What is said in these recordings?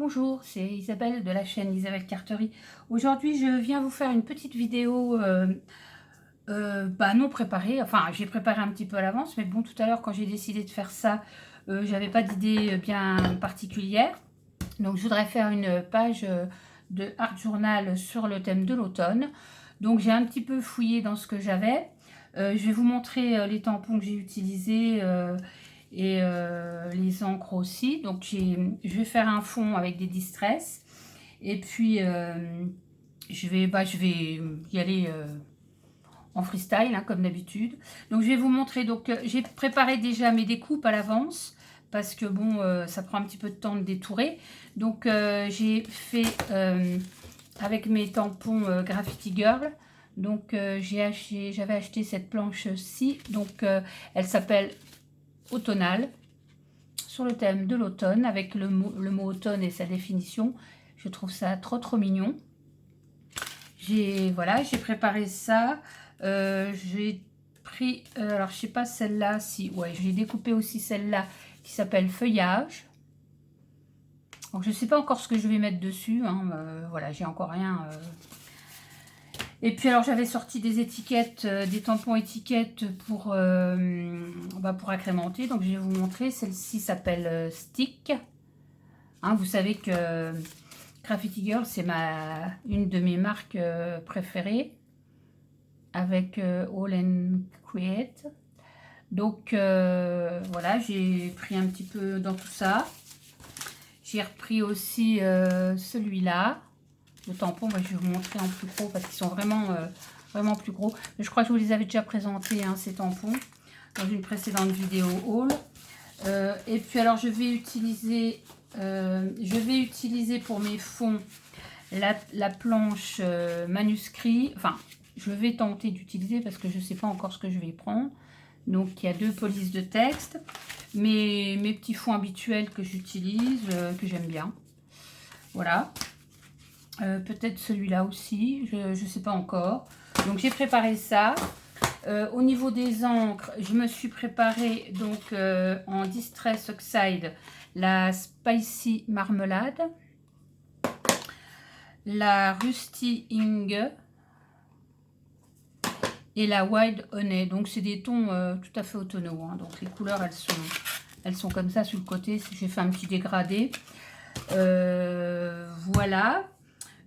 Bonjour, c'est Isabelle de la chaîne Isabelle Carterie. Aujourd'hui, je viens vous faire une petite vidéo non préparée. Enfin, j'ai préparé un petit peu à l'avance, mais bon, tout à l'heure, quand j'ai décidé de faire ça, j'avais pas d'idée bien particulière. Donc, je voudrais faire une page de Art Journal sur le thème de l'automne. Donc, j'ai un petit peu fouillé dans ce que j'avais. Je vais vous montrer les tampons que j'ai utilisés et les encres aussi. Donc je vais faire un fond avec des Distress et puis je vais y aller en freestyle hein, comme d'habitude. Donc je vais vous montrer, donc j'ai préparé déjà mes découpes à l'avance parce que bon ça prend un petit peu de temps de détourer. Donc j'ai fait avec mes tampons Graffiti Girl. Donc j'avais acheté cette planche-ci, donc elle s'appelle Automnal, sur le thème de l'automne, avec le mot automne et sa définition. Je trouve ça trop mignon. J'ai préparé ça. J'ai pris, alors je sais pas celle-là, si, ouais, j'ai découpé aussi celle-là qui s'appelle Feuillage. Donc je sais pas encore ce que je vais mettre dessus, hein, voilà, j'ai encore rien. Et puis alors j'avais sorti des étiquettes, des tampons étiquettes pour agrémenter. Donc je vais vous montrer. Celle-ci s'appelle Stick. Hein, vous savez que Graffiti Girl c'est une de mes marques préférées avec All and Create. Donc voilà, j'ai pris un petit peu dans tout ça. J'ai repris aussi celui-là. Le tampon, je vais vous montrer en plus gros parce qu'ils sont vraiment plus gros. Mais je crois que je vous les avais déjà présentés, hein, ces tampons, dans une précédente vidéo haul. Et puis alors, je vais utiliser pour mes fonds la planche manuscrit. Enfin, je vais tenter d'utiliser parce que je ne sais pas encore ce que je vais prendre. Donc, il y a 2 polices de texte. Mes petits fonds habituels que j'utilise, que j'aime bien. Voilà. Peut-être celui-là aussi, je ne sais pas encore. Donc j'ai préparé ça. Au niveau des encres, je me suis préparé donc en Distress Oxide la Spicy Marmelade, la Rusty Ink et la Wild Honey. Donc c'est des tons tout à fait autonome. Hein. Donc les couleurs elles sont comme ça sur le côté. J'ai fait un petit dégradé. Voilà.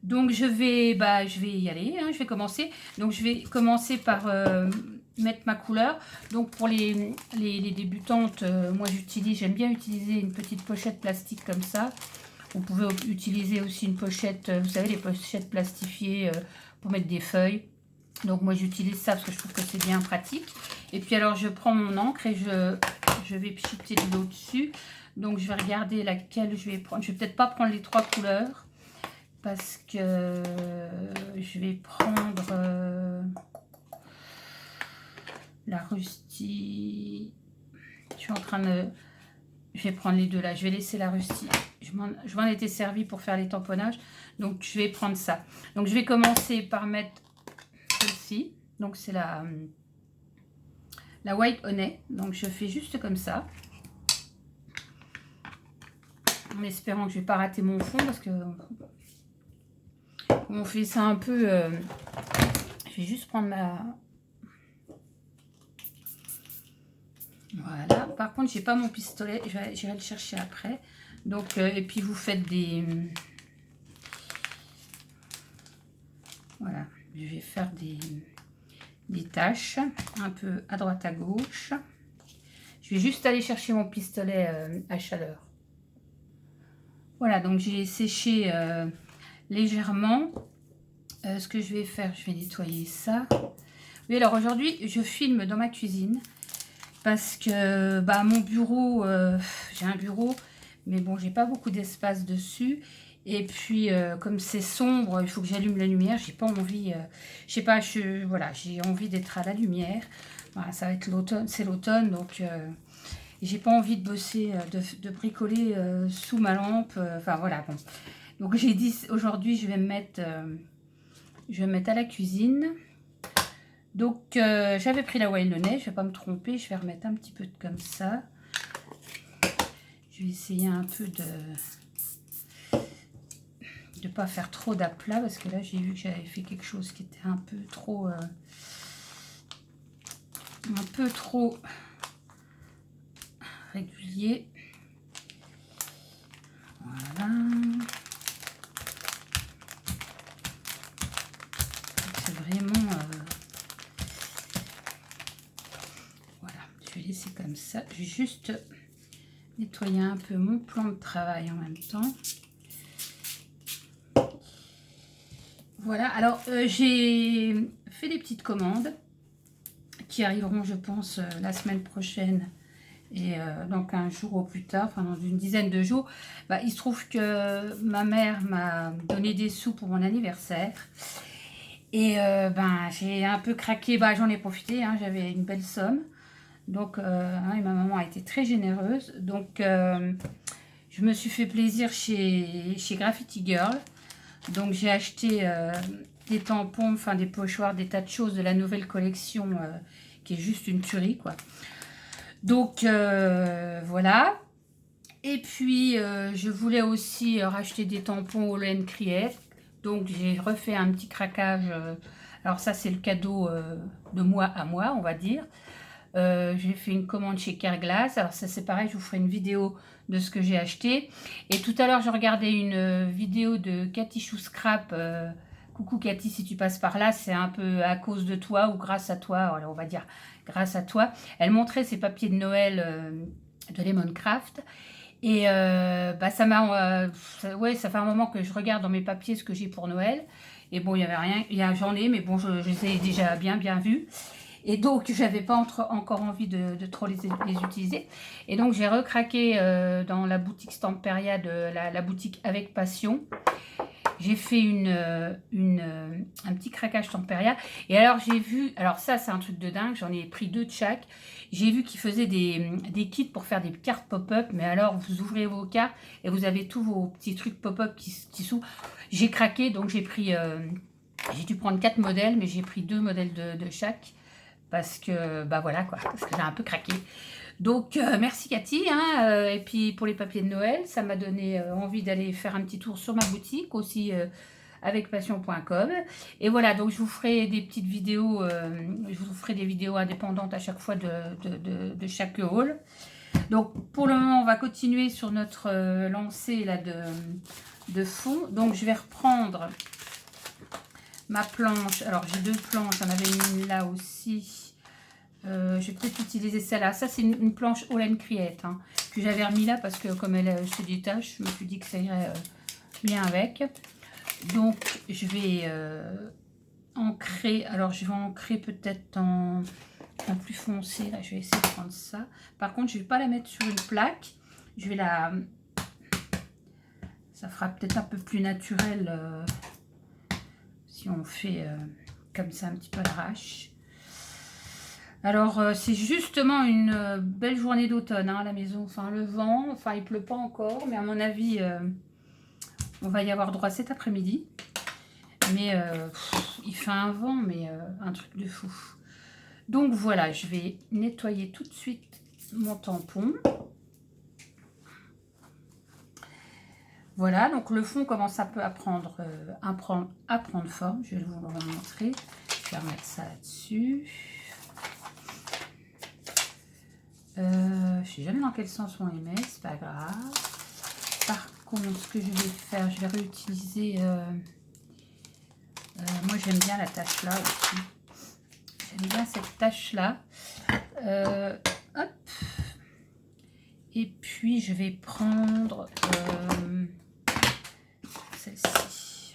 Donc je vais y aller, hein, je vais commencer. Donc je vais commencer par mettre ma couleur. Donc pour les débutantes, moi j'aime bien utiliser une petite pochette plastique comme ça. Vous pouvez utiliser aussi une pochette, vous savez les pochettes plastifiées pour mettre des feuilles. Donc moi j'utilise ça parce que je trouve que c'est bien pratique. Et puis alors je prends mon encre et je vais pchiter de l'eau dessus. Donc je vais regarder laquelle je vais prendre. Je vais peut-être pas prendre les 3 couleurs. Parce que je vais prendre la Rusty. Je vais prendre les deux là. Je vais laisser la Rusty. Je m'en étais servi pour faire les tamponnages. Donc je vais prendre ça. Donc je vais commencer par mettre celle-ci. Donc c'est la White Honey. Donc je fais juste comme ça. En espérant que je ne vais pas rater mon fond parce que on fait ça un peu. Je vais juste prendre ma. Voilà. Par contre, j'ai pas mon pistolet. J'irai le chercher après. Donc, et puis vous faites des. Voilà. Je vais faire des taches un peu à droite à gauche. Je vais juste aller chercher mon pistolet à chaleur. Voilà. Donc j'ai séché légèrement. Ce que je vais faire, je vais nettoyer ça. Oui, alors aujourd'hui, je filme dans ma cuisine parce que mon bureau, j'ai un bureau, mais bon, j'ai pas beaucoup d'espace dessus. Et puis, comme c'est sombre, il faut que j'allume la lumière. J'ai pas envie, je sais pas, voilà, j'ai envie d'être à la lumière. Voilà, ça va être l'automne, c'est l'automne, donc j'ai pas envie de bosser, de bricoler sous ma lampe. Enfin voilà, bon. Donc j'ai dit aujourd'hui, je vais me mettre à la cuisine. Donc j'avais pris la Wild Honey, je vais pas me tromper, je vais remettre un petit peu comme ça. Je vais essayer un peu de pas faire trop d'aplats, parce que là j'ai vu que j'avais fait quelque chose qui était un peu trop régulier. Voilà. C'est vraiment voilà, je vais laisser comme ça. Je vais juste nettoyer un peu mon plan de travail en même temps. Voilà, alors j'ai fait des petites commandes qui arriveront, je pense, la semaine prochaine et donc un jour au plus tard, enfin dans une dizaine de jours. Bah, il se trouve que ma mère m'a donné des sous pour mon anniversaire et ben j'ai un peu craqué, bah, j'en ai profité, hein, j'avais une belle somme. Donc hein, et ma maman a été très généreuse, donc je me suis fait plaisir chez Graffiti Girl. Donc j'ai acheté des tampons, enfin des pochoirs, des tas de choses de la nouvelle collection qui est juste une tuerie quoi. Donc voilà. Et puis je voulais aussi racheter des tampons au All Create. Donc j'ai refait un petit craquage. Alors ça c'est le cadeau de moi à moi on va dire. J'ai fait une commande chez Carglass. Alors ça c'est pareil, je vous ferai une vidéo de ce que j'ai acheté. Et tout à l'heure je regardais une vidéo de Cathy Chou Scrap. Coucou Cathy, si tu passes par là, c'est un peu à cause de toi ou grâce à toi. Alors, on va dire grâce à toi. Elle montrait ses papiers de Noël de Lemoncraft. Et bah, ça m'a, ouais, ça fait un moment que je regarde dans mes papiers ce que j'ai pour Noël. Et bon, il n'y avait rien, j'en ai, mais bon, je les ai déjà bien vus. Et donc, j'avais pas encore envie de trop les utiliser. Et donc, j'ai recraqué dans la boutique Stamperia, la boutique Avec Passion. J'ai fait un petit craquage Stamperia. Et alors, j'ai vu... Alors ça, c'est un truc de dingue. J'en ai pris 2 de chaque. J'ai vu qu'ils faisaient des kits pour faire des cartes pop-up. Mais alors, vous ouvrez vos cartes et vous avez tous vos petits trucs pop-up qui s'ouvrent. J'ai craqué, donc j'ai pris... j'ai dû prendre 4 modèles, mais j'ai pris 2 modèles de chaque. Parce que, bah voilà quoi, parce que j'ai un peu craqué. Donc, merci Cathy. Hein, et puis, pour les papiers de Noël, ça m'a donné envie d'aller faire un petit tour sur ma boutique, aussi avec passion.com. Et voilà, donc je vous ferai des petites vidéos, je vous ferai des vidéos indépendantes à chaque fois de chaque haul. Donc, pour le moment, on va continuer sur notre lancée là, de fond. Donc, je vais reprendre ma planche. Alors, j'ai 2 planches, j'en avais une là aussi. Je vais peut-être utiliser celle-là. Ça, c'est une planche All Create hein, que j'avais remis là parce que comme elle se détache, je me suis dit que ça irait bien avec. Donc, je vais ancrer. Alors, je vais ancrer peut-être en plus foncé. Là, je vais essayer de prendre ça. Par contre, je ne vais pas la mettre sur une plaque. Je vais la... Ça fera peut-être un peu plus naturel si on fait comme ça un petit peu à l'arrache. Alors, c'est justement une belle journée d'automne hein, à la maison. Enfin, le vent, enfin, il pleut pas encore, mais à mon avis, on va y avoir droit cet après-midi. Mais il fait un vent, mais un truc de fou. Donc, voilà, je vais nettoyer tout de suite mon tampon. Voilà, donc le fond commence un peu à prendre forme. Je vais vous le montrer. Je vais remettre ça là-dessus. Je ne sais jamais dans quel sens on les met, c'est pas grave. Par contre, ce que je vais faire, je vais réutiliser... moi, j'aime bien la tache là aussi. J'aime bien cette tache là. Hop. Et puis, je vais prendre celle-ci.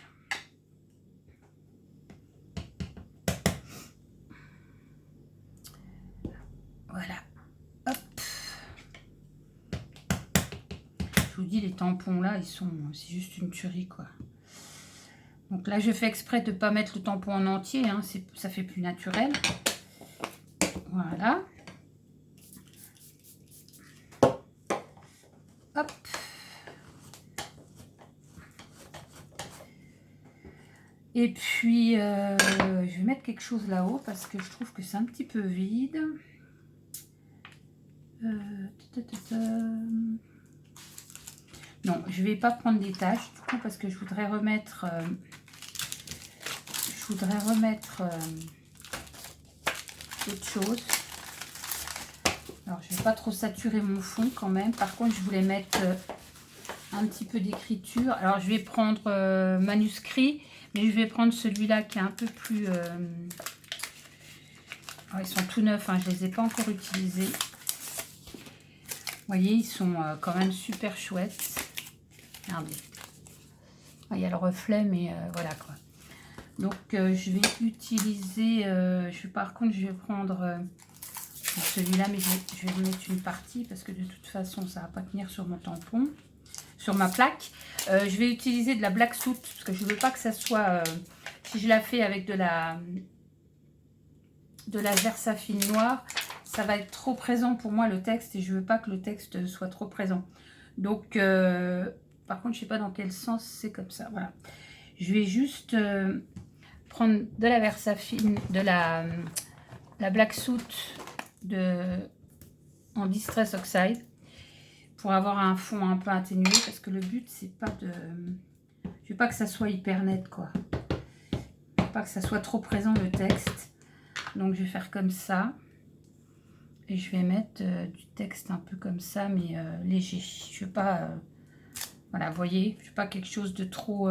Voilà. Je vous dis, les tampons là, c'est juste une tuerie quoi. Donc là, je fais exprès de ne pas mettre le tampon en entier, hein, ça fait plus naturel. Voilà. Hop. Et puis, je vais mettre quelque chose là-haut parce que je trouve que c'est un petit peu vide. Non, Non, je vais pas prendre des tâches du coup parce que je voudrais remettre autre chose. Alors je vais pas trop saturer mon fond quand même. Par contre je voulais mettre un petit peu d'écriture. Alors je vais prendre manuscrit, mais je vais prendre celui-là qui est un peu plus... Alors, ils sont tout neufs, hein, je les ai pas encore utilisés. Vous voyez, ils sont quand même super chouettes. Regardez. Il y a le reflet, mais voilà quoi. Donc je vais utiliser, par contre je vais prendre celui-là, mais je vais mettre une partie parce que de toute façon ça va pas tenir sur mon tampon, sur ma plaque. Je vais utiliser de la Black Soot parce que je veux pas que ça soit, si je la fais avec de la Versafine noire, ça va être trop présent pour moi le texte et je veux pas que le texte soit trop présent. Donc par contre je sais pas dans quel sens c'est comme ça. Voilà, je vais juste prendre de la Versafine, de la Black Soot en Distress Oxide pour avoir un fond un peu atténué parce que le but c'est pas de... Je veux pas que ça soit hyper net quoi. Je veux pas que ça soit trop présent le texte. Donc je vais faire comme ça. Et je vais mettre du texte un peu comme ça, mais léger. Je veux pas... voilà, vous voyez, je veux pas quelque chose de trop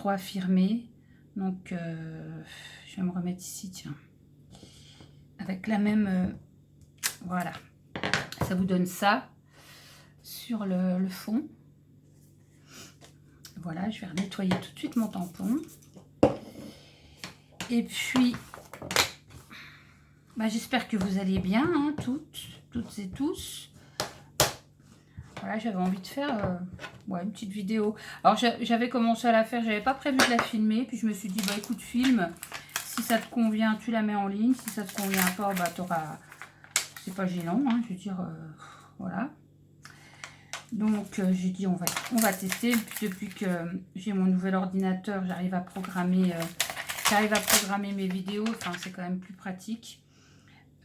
affirmé. Donc je vais me remettre ici, tiens. Avec la même... voilà. Ça vous donne ça sur le fond. Voilà, je vais nettoyer tout de suite mon tampon. Et puis... bah, j'espère que vous allez bien, hein, toutes et tous. Voilà, j'avais envie de faire ouais, une petite vidéo. Alors, j'avais commencé à la faire, j'avais pas prévu de la filmer. Puis je me suis dit, bah écoute, filme. Si ça te convient, tu la mets en ligne. Si ça te convient pas, bah t'auras... c'est pas gênant, hein, je veux dire, voilà. Donc, j'ai dit, on va tester. Et puis, depuis que j'ai mon nouvel ordinateur, j'arrive à programmer mes vidéos. Enfin, c'est quand même plus pratique.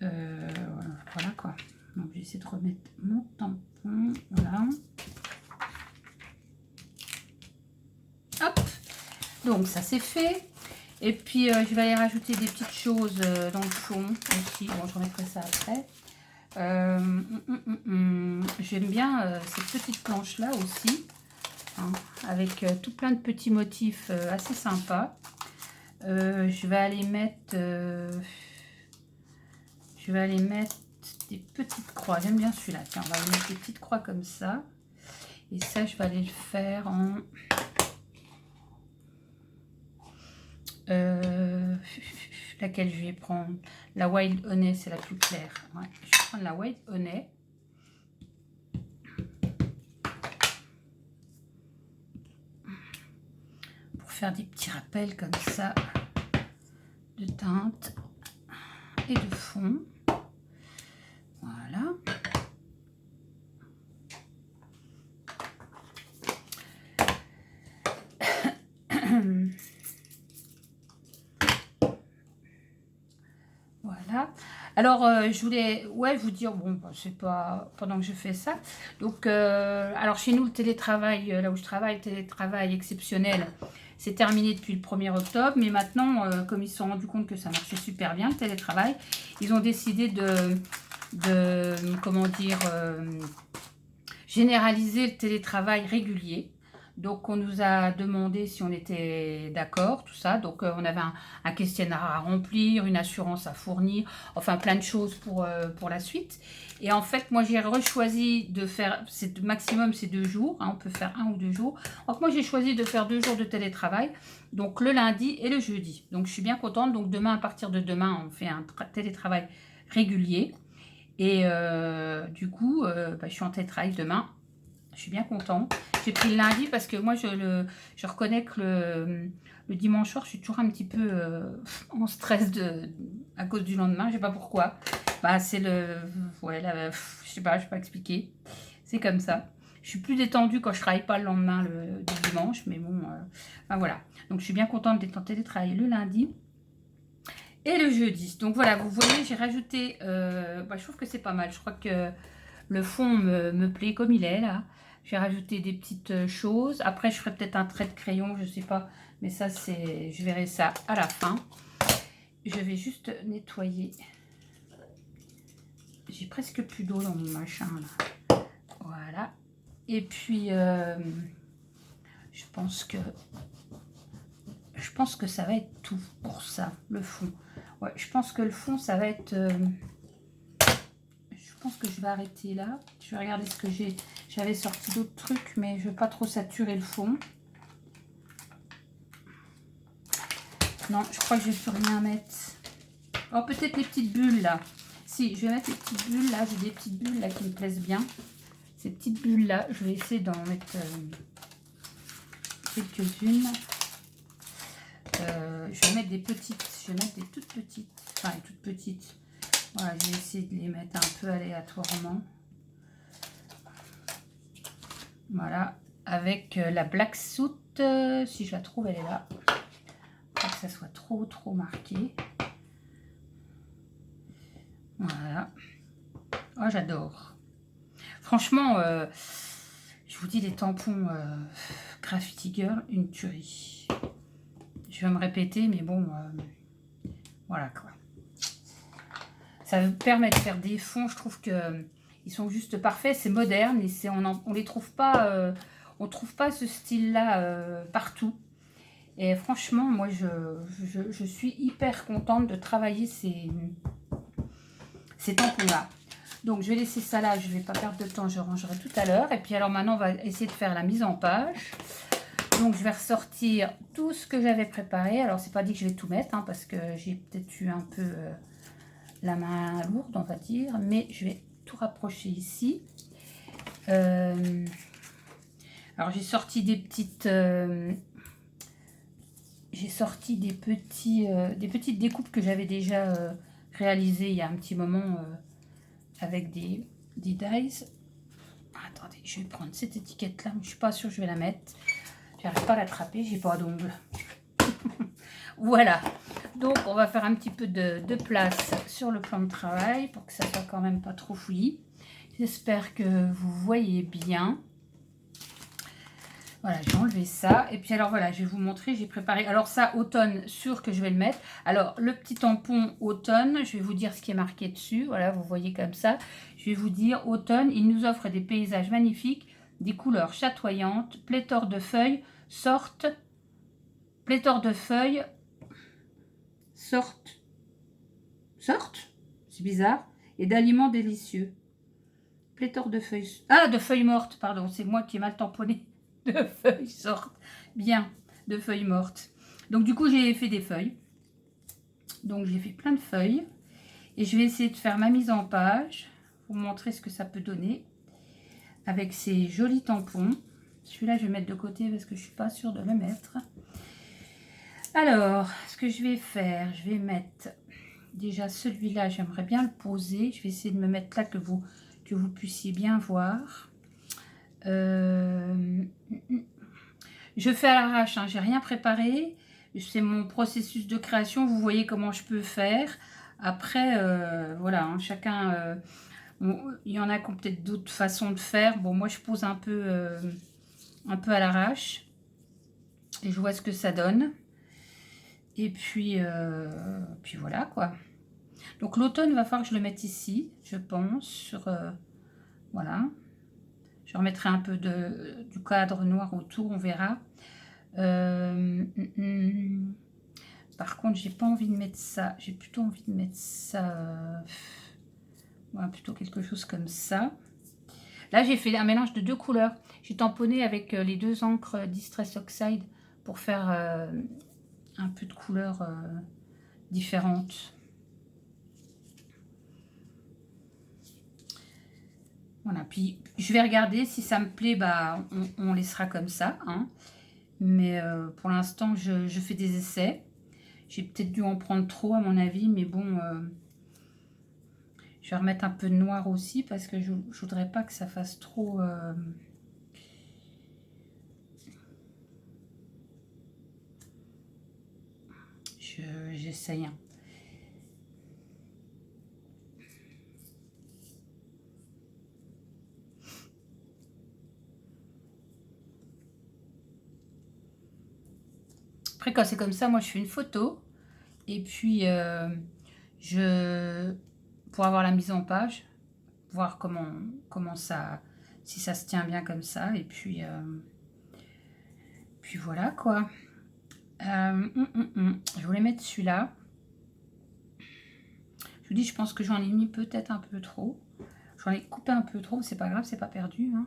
Voilà quoi. Donc je vais essayer de remettre mon tampon. Voilà. Hop. Donc ça c'est fait. Et puis je vais aller rajouter des petites choses dans le fond aussi. Bon, je remettrai ça après. J'aime bien cette petite planche là aussi. Hein, avec tout plein de petits motifs assez sympas. Je vais aller mettre... des petites croix. J'aime bien celui-là. Tiens, on va aller mettre des petites croix comme ça. Et ça, je vais aller le faire en... laquelle je vais prendre? La Wild Honey, c'est la plus claire. Ouais, je vais prendre la Wild Honey. Pour faire des petits rappels comme ça de teinte et de fond. Voilà. Voilà. Alors, je voulais vous dire, bon, bah, c'est pas pendant que je fais ça. Donc, alors chez nous, le télétravail, là où je travaille, le télétravail exceptionnel, c'est terminé depuis le 1er octobre. Mais maintenant, comme ils se sont rendus compte que ça marchait super bien, le télétravail, ils ont décidé de comment dire, généraliser le télétravail régulier. Donc, on nous a demandé si on était d'accord, tout ça. Donc, on avait un questionnaire à remplir, une assurance à fournir, enfin, plein de choses pour la suite. Et en fait, moi, j'ai rechoisi de faire, maximum, c'est 2 jours. Hein, on peut faire 1 ou 2 jours. Donc, moi, j'ai choisi de faire 2 jours de télétravail. Donc, le lundi et le jeudi. Donc, je suis bien contente. Donc, demain, à partir de demain, on fait un télétravail régulier. Et du coup, je suis en télétravail demain. Je suis bien contente. J'ai pris le lundi parce que moi, je reconnais que le dimanche soir, je suis toujours un petit peu en stress à cause du lendemain. Je ne sais pas pourquoi. Bah, c'est ouais, je sais pas expliquer. C'est comme ça. Je suis plus détendue quand je ne travaille pas le lendemain du dimanche. Mais bon, enfin, voilà. Donc, je suis bien contente d'être en télétravail le lundi et le jeudi. Donc, voilà, vous voyez, j'ai rajouté... je trouve que c'est pas mal. Je crois que le fond me plaît comme il est, là. J'ai rajouté des petites choses. Après, je ferai peut-être un trait de crayon, je sais pas. Mais ça, je verrai ça à la fin. Je vais juste nettoyer. J'ai presque plus d'eau dans mon machin, là. Voilà. Et puis, je pense que ça va être tout pour ça, le fond. Ouais, je pense que le fond, ça va être... je pense que je vais arrêter là. Je vais regarder ce que j'ai. J'avais sorti d'autres trucs, mais je ne veux pas trop saturer le fond. Non, je crois que je vais plus rien mettre. Oh, peut-être les petites bulles, là. Si, je vais mettre les petites bulles, là. J'ai des petites bulles, là, qui me plaisent bien. Ces petites bulles-là, je vais essayer d'en mettre quelques-unes. Je vais mettre des petites. Je vais mettre des toutes petites. Enfin, les toutes petites. Voilà, je vais essayer de les mettre un peu aléatoirement. Voilà, avec la black soot, si je la trouve, elle est là. Pas que ça soit trop marqué. Voilà. Oh, j'adore. Franchement, je vous dis, les tampons Graffiti Girl, une tuerie. Je vais me répéter, mais bon, voilà quoi. Ça me permet de faire des fonds, je trouve que ils sont juste parfaits, c'est moderne et on les trouve pas, on trouve pas ce style-là partout. Et franchement, moi, je suis hyper contente de travailler ces tampons-là. Donc, je vais laisser ça là, je ne vais pas perdre de temps, je rangerai tout à l'heure. Et puis, alors maintenant, on va essayer de faire la mise en page. Donc, je vais ressortir tout ce que j'avais préparé. Alors, c'est pas dit que je vais tout mettre, hein, parce que j'ai peut-être eu un peu la main lourde, on va dire. Mais je vais tout rapprocher ici. Alors, j'ai sorti des petites... des petites découpes que j'avais déjà réalisées il y a un petit moment avec des dies. Attendez, je vais prendre cette étiquette là, je suis pas sûre que je vais la mettre. J'arrive pas à l'attraper, j'ai pas d'ongles. Voilà, donc on va faire un petit peu de place sur le plan de travail pour que ça soit quand même pas trop fouillis. J'espère que vous voyez bien. Voilà, j'ai enlevé ça. Et puis alors voilà, je vais vous montrer, j'ai préparé. Alors ça, automne, sûr que je vais le mettre. Alors le petit tampon automne, je vais vous dire ce qui est marqué dessus. Voilà, vous voyez comme ça. Je vais vous dire, automne, il nous offre des paysages magnifiques, des couleurs chatoyantes, pléthore de feuilles, sortent, c'est bizarre, et d'aliments délicieux. Pléthore de feuilles, de feuilles mortes, pardon, c'est moi qui ai mal tamponné. De feuilles sortent bien, de feuilles mortes. Donc du coup j'ai fait des feuilles, donc j'ai fait plein de feuilles et je vais essayer de faire ma mise en page, vous montrer ce que ça peut donner avec ces jolis tampons. Celui-là je vais mettre de côté parce que je suis pas sûre de le mettre. Alors ce que je vais faire, je vais mettre déjà celui-là, j'aimerais bien le poser, je vais essayer de me mettre là que vous puissiez bien voir. Je fais à l'arrache, hein, j'ai rien préparé, c'est mon processus de création, vous voyez comment je peux faire. Après voilà, hein, chacun il y en a qui ont peut-être d'autres façons de faire. Bon, moi je pose un peu à l'arrache et je vois ce que ça donne. Et puis voilà quoi. Donc l'automne, il va falloir que je le mette ici, je pense, sur voilà. Je remettrai un peu du cadre noir autour, on verra. Par contre, j'ai pas envie de mettre ça. J'ai plutôt envie de mettre ça. Voilà, plutôt quelque chose comme ça. Là, j'ai fait un mélange de deux couleurs. J'ai tamponné avec les deux encres Distress Oxide pour faire un peu de couleurs différentes. Voilà, puis je vais regarder si ça me plaît, bah, on laissera comme ça. Hein. Mais pour l'instant, je fais des essais. J'ai peut-être dû en prendre trop à mon avis, mais bon, je vais remettre un peu de noir aussi parce que je voudrais pas que ça fasse trop... J'essaye. Hein. Après, quand c'est comme ça, moi, je fais une photo. Et puis, pour avoir la mise en page, voir comment ça, si ça se tient bien comme ça. Et puis voilà, quoi. Je voulais mettre celui-là. Je vous dis, je pense que j'en ai mis peut-être un peu trop. J'en ai coupé un peu trop, c'est pas grave, c'est pas perdu. Hein.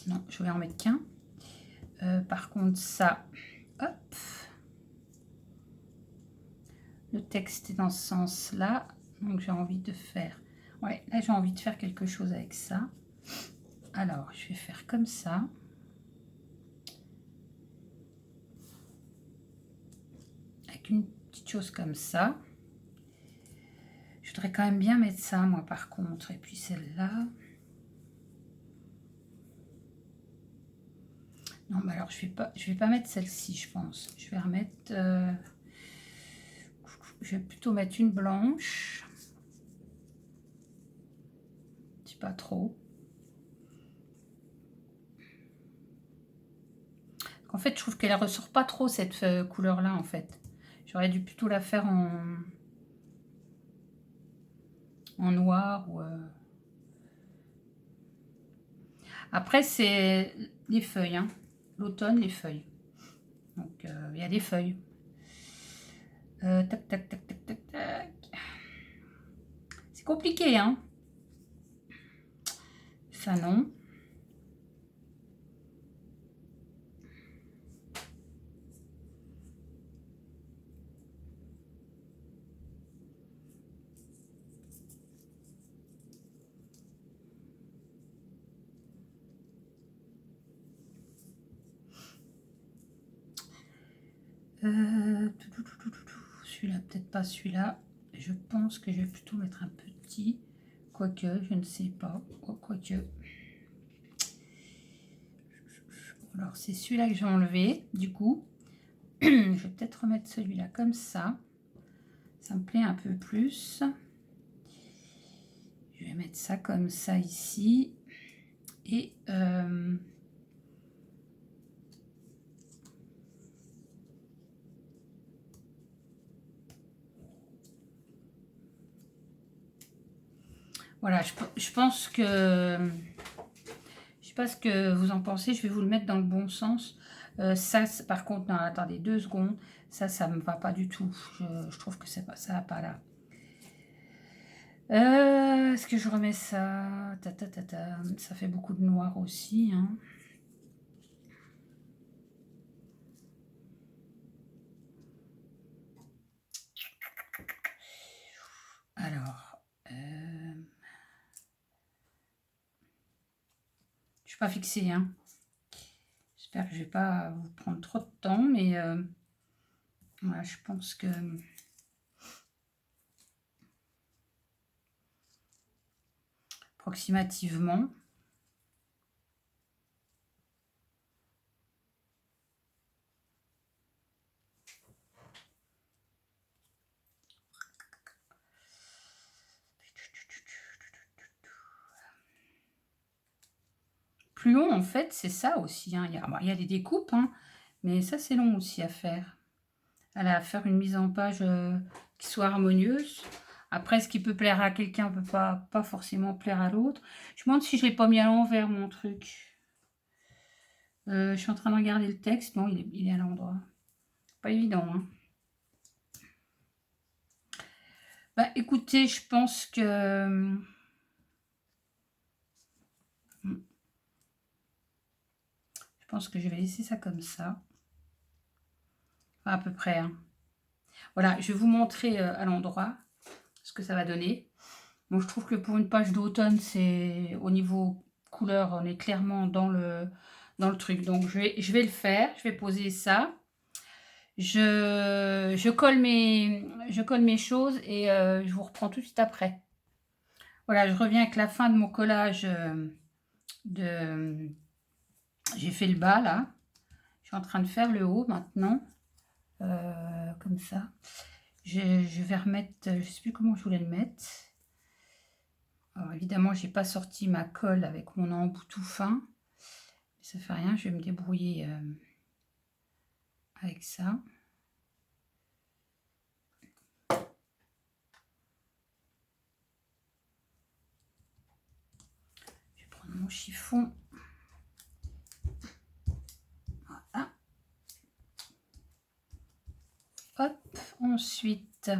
Non, je vais en mettre qu'un. Par contre, ça, hop. Le texte est dans ce sens-là. Donc, j'ai envie de faire... Ouais, là, j'ai envie de faire quelque chose avec ça. Alors, je vais faire comme ça. Avec une petite chose comme ça. Je voudrais quand même bien mettre ça, moi, par contre. Et puis celle-là. Non, mais alors, je vais pas mettre celle-ci, je pense. Je vais remettre... je vais plutôt mettre une blanche. Pas trop. En fait, je trouve qu'elle ressort pas trop cette couleur-là, en fait. J'aurais dû plutôt la faire en noir. Ou, Après, c'est les feuilles. Hein. L'automne, les feuilles. Donc, il y a des feuilles. Tac, tac, tac, tac, tac, tac. C'est compliqué, hein. Ça, non. Celui-là, peut-être pas celui-là. Je pense que je vais plutôt mettre un petit. Quoique, je ne sais pas. Oh, quoique. Alors, c'est celui-là que j'ai enlevé, du coup. Je vais peut-être remettre celui-là comme ça. Ça me plaît un peu plus. Je vais mettre ça comme ça ici. Et... voilà, je pense que... Je sais pas ce que vous en pensez, je vais vous le mettre dans le bon sens. Ça, par contre, non, attendez 2 secondes. Ça me va pas du tout. Je trouve que ça va pas là. Est-ce que je remets ça? Ça fait beaucoup de noir aussi. Hein. Alors, je suis pas fixée. Hein. J'espère que je vais pas vous prendre trop de temps, mais voilà, je pense que... approximativement. Plus long, en fait, c'est ça aussi. Hein. Il y a des découpes, hein, mais ça, c'est long aussi à faire. À faire une mise en page qui soit harmonieuse. Après, ce qui peut plaire à quelqu'un ne peut pas forcément plaire à l'autre. Je me demande si je ne l'ai pas mis à l'envers, mon truc. Je suis en train de regarder le texte. Non, il est à l'endroit. Pas évident, hein. Bah, écoutez, je pense que... Je pense que je vais laisser ça comme ça. À peu près. Hein. Voilà, je vais vous montrer à l'endroit ce que ça va donner. Bon, je trouve que pour une page d'automne, c'est au niveau couleur, on est clairement dans le truc. Donc, je vais le faire. Je vais poser ça. Je colle mes choses et je vous reprends tout de suite après. Voilà, je reviens avec la fin de mon collage j'ai fait le bas, là. Je suis en train de faire le haut, maintenant. Comme ça. Je vais remettre... Je ne sais plus comment je voulais le mettre. Alors, évidemment, je n'ai pas sorti ma colle avec mon embout tout fin. Ça fait rien, je vais me débrouiller avec ça. Je vais prendre mon chiffon. Voilà. Hop, ensuite,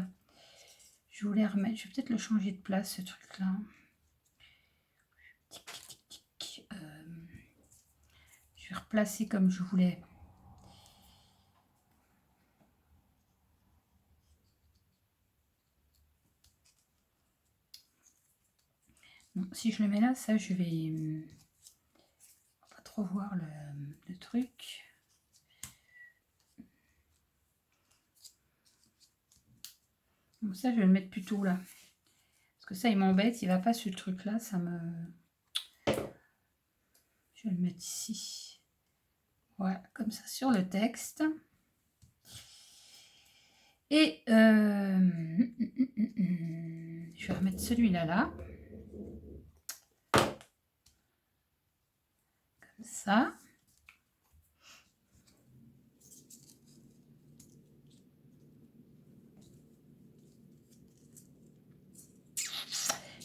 je voulais remettre, je vais peut-être le changer de place, ce truc-là. Je vais replacer comme je voulais. Non, si je le mets là, ça, je vais... On va pas trop voir le truc. Donc ça, je vais le mettre plutôt là. Parce que ça, il m'embête. Il va pas sur le truc là. Ça me... Je vais le mettre ici. Voilà, comme ça, sur le texte. Et je vais remettre celui-là là. Comme ça.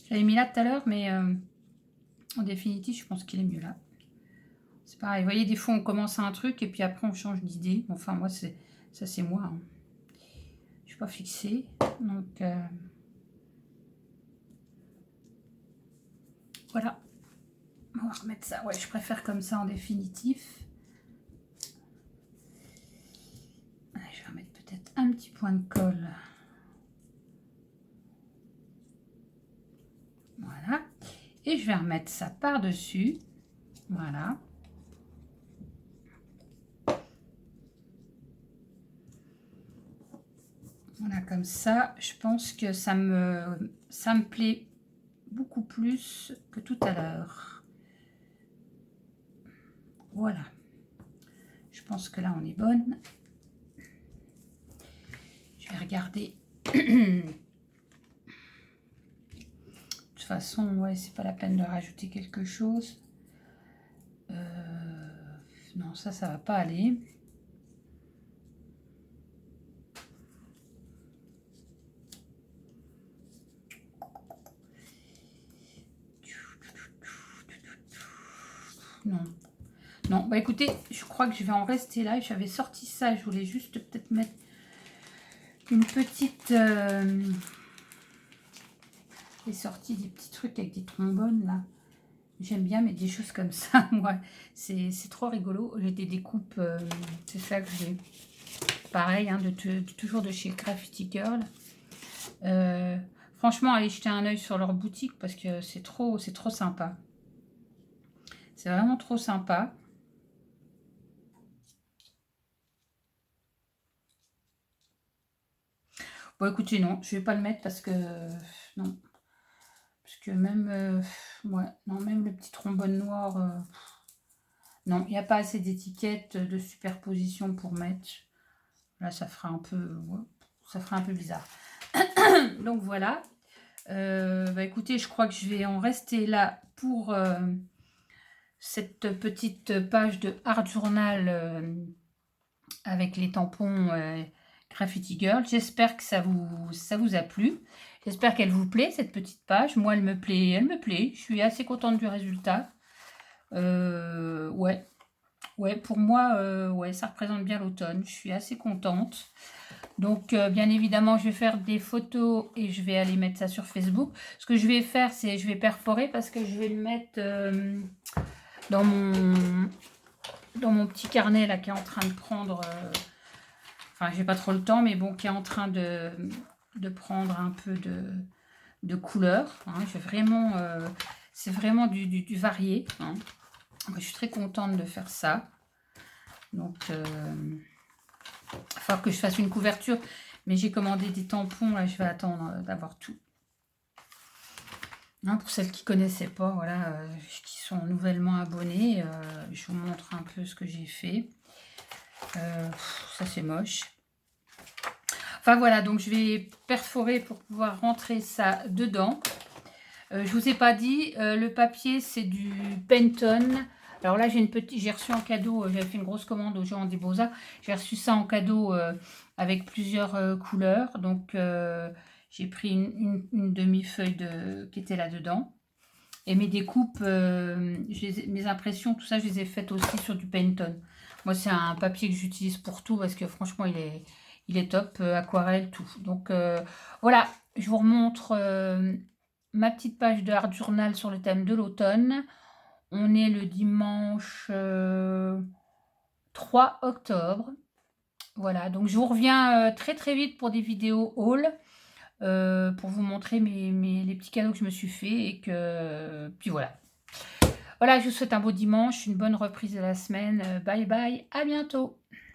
J'avais mis là tout à l'heure, mais en définitive, je pense qu'il est mieux là. C'est pareil, vous voyez, des fois, on commence à un truc et puis après, on change d'idée. Enfin, moi, ça, c'est moi. Hein. Je suis pas fixée. Donc, voilà. On va remettre ça. Ouais, je préfère comme ça en définitif. Allez, je vais remettre peut-être un petit point de colle. Voilà. Et je vais remettre ça par-dessus. Voilà. Voilà, comme ça, je pense que ça me plaît beaucoup plus que tout à l'heure. Voilà. Je pense que là, on est bonne. Je vais regarder. De toute façon, ouais, c'est pas la peine de rajouter quelque chose. Non, ça va pas aller. Non. Non, bah écoutez, je crois que je vais en rester là. J'avais sorti ça, je voulais juste peut-être mettre une petite... J'ai sorti des petits trucs avec des trombones là. J'aime bien mettre des choses comme ça, moi. C'est trop rigolo. J'ai des découpes, c'est ça que j'ai. Pareil, hein, toujours de chez Graffiti Girl. Franchement, allez jeter un œil sur leur boutique parce que c'est trop sympa. C'est vraiment trop sympa. Bon, écoutez, non, je vais pas le mettre parce que... non. Parce que même... ouais, non, même le petit trombone noir... non, il n'y a pas assez d'étiquettes de superposition pour mettre. Là, ça fera un peu... ouais, ça fera un peu bizarre. Donc, voilà. Bah, écoutez, je crois que je vais en rester là pour cette petite page de Art Journal avec les tampons Graffiti Girl. J'espère que ça vous a plu. J'espère qu'elle vous plaît, cette petite page. Moi, elle me plaît. Je suis assez contente du résultat. Ouais, pour moi, ouais, ça représente bien l'automne. Je suis assez contente. Donc, bien évidemment, je vais faire des photos et je vais aller mettre ça sur Facebook. Ce que je vais faire, c'est je vais perforer parce que je vais le mettre dans mon petit carnet là qui est en train de prendre... enfin, j'ai pas trop le temps, mais bon, qui est en train de prendre un peu de couleur. Hein. C'est vraiment du varié. Hein. Je suis très contente de faire ça. Donc, il va falloir que je fasse une couverture. Mais j'ai commandé des tampons. Là, je vais attendre d'avoir tout. Hein, pour celles qui ne connaissaient pas, voilà, qui sont nouvellement abonnées, je vous montre un peu ce que j'ai fait. Ça, c'est moche. Enfin, voilà, donc je vais perforer pour pouvoir rentrer ça dedans. Je vous ai pas dit, le papier, c'est du Penton Alors là, j'ai reçu en cadeau, j'avais fait une grosse commande aux gens des Beaux-Arts. J'ai reçu ça en cadeau avec plusieurs couleurs. Donc, j'ai pris une demi-feuille qui était là-dedans. Et mes découpes, mes impressions, tout ça, je les ai faites aussi sur du Pantone. Moi, c'est un papier que j'utilise pour tout parce que franchement, il est top, aquarelle, tout. Donc, voilà, je vous remontre ma petite page de Art Journal sur le thème de l'automne. On est le dimanche 3 octobre. Voilà, donc je vous reviens très très vite pour des vidéos haul, pour vous montrer les petits cadeaux que je me suis fait et que... Puis voilà. Voilà, je vous souhaite un beau dimanche, une bonne reprise de la semaine. Bye bye, à bientôt.